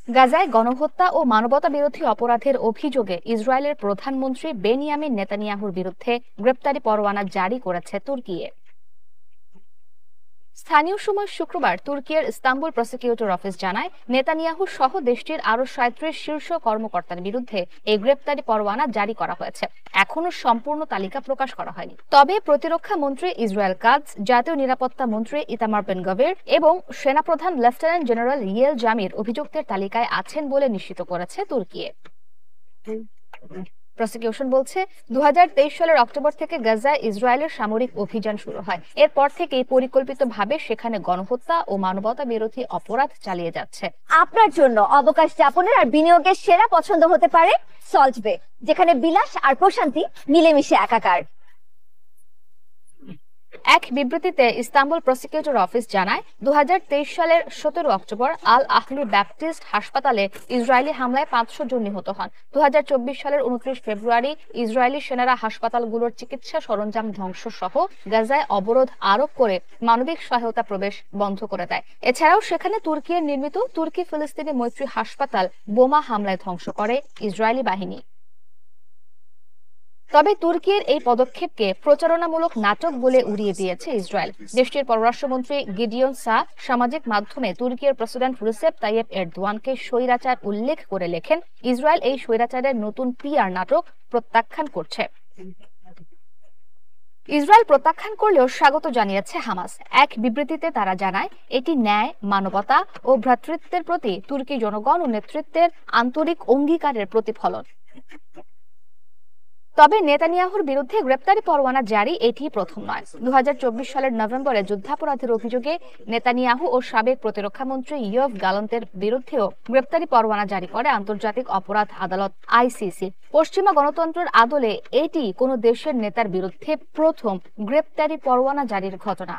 গাজায় গণহত্যা ও মানবতাবিরোধী অপরাধের অভিযোগে ইসরায়েলের প্রধানমন্ত্রী বেনিয়ামিন নেতানিয়াহুর বিরুদ্ধে গ্রেপ্তারি পরোয়ানা জারি করেছে তুর্কি। স্থানীয় সময় শুক্রবার তুর্কির ইস্তাম্বুল প্রসিকিউটর অফিস জানায়, নেতানিয়াহু সহ দেশটির আরো ৩৭ শীর্ষ কর্মকর্তার বিরুদ্ধে এই গ্রেপ্তারি পরোয়ানা জারি করা হয়েছে। এখনো সম্পূর্ণ তালিকা প্রকাশ করা হয়নি। তবে প্রতিরক্ষা মন্ত্রী ইসরায়েল কাটজ, জাতীয় নিরাপত্তা মন্ত্রী ইতামার বেন গভির এবং সেনাপ্রধান লেফটেন্যান্ট জেনারেল ইয়েল জামির অভিযুক্তের তালিকায় আছেন বলে নিশ্চিত করেছে তুর্কি। প্রসিকিউশন বলছে, ২০২৩ সালের অক্টোবর থেকে গাজায় ইসরায়েলের সামরিক অভিযান শুরু হয়। এরপর থেকেই পরিকল্পিতভাবে সেখানে গণহত্যা ও মানবতা বিরোধী অপরাধ চালিয়ে যাচ্ছে। আপনার জন্য অবকাশ যাপনের আর বিনিয়োগের সেরা পছন্দ হতে পারে সল্ট বে, যেখানে বিলাস আর প্রশান্তি মিলেমিশে একাকার। এক বিবৃতিতে ইস্তাম্বুল প্রসিকিউটর অফিস জানায়, ২০২৩ সালের ১৭ অক্টোবর আল আহলি ব্যাপটিস্ট হাসপাতালে ইসরায়েলি হামলায় ৫০০ জন নিহত হন। ২০২৪ সালের ২৯ ফেব্রুয়ারি ইসরায়েলি সেনারা হাসপাতালগুলোর চিকিৎসা সরঞ্জাম ধ্বংস সহ গাজায় অবরোধ আরোপ করে মানবিক সহায়তা প্রবেশ বন্ধ করে দেয়। এছাড়াও সেখানে তুর্কির নির্মিত তুর্কি ফিলিস্তিনি মৈত্রী হাসপাতাল বোমা হামলায় ধ্বংস করে ইসরায়েলি বাহিনী। তবে তুর্কির এই পদক্ষেপকে প্রচারণামূলক নাটক বলে উড়িয়ে দিয়েছে ইসরায়েল। দেশটির পররাষ্ট্রমন্ত্রী গিডিয়ন সা সামাজিক মাধ্যমে তুর্কির প্রেসিডেন্ট রিসেপ তাইয়েপ এরদোয়ানকে স্বৈরাচার উল্লেখ করে লেখেন, ইসরায়েল এই স্বৈরাচারের নতুন পিআর নাটক প্রত্যাখ্যান করছে। ইসরায়েল প্রত্যাখ্যান করলেও স্বাগত জানিয়েছে হামাস। এক বিবৃতিতে তারা জানায়, এটি ন্যায়, মানবতা ও ভ্রাতৃত্বের প্রতি তুর্কি জনগণ ও নেতৃত্বের আন্তরিক অঙ্গীকারের প্রতিফলন। তবে নেতানিয়াহুর বিরুদ্ধে গ্রেপ্তারি পরোয়ানা জারি এটি প্রথম নয়। ২০২৪ সালের নভেম্বরে যুদ্ধাপরাধের অভিযোগে নেতানিয়াহু ও সাবেক প্রতিরক্ষা মন্ত্রী ইয়োভ গালান্তের বিরুদ্ধেও গ্রেপ্তারি পরোয়ানা জারি করে আন্তর্জাতিক অপরাধ আদালত আইসিসি। পশ্চিমা গণতন্ত্রের আদলে এটি কোনো দেশের নেতার বিরুদ্ধে প্রথম গ্রেপ্তারি পরোয়ানা জারির ঘটনা।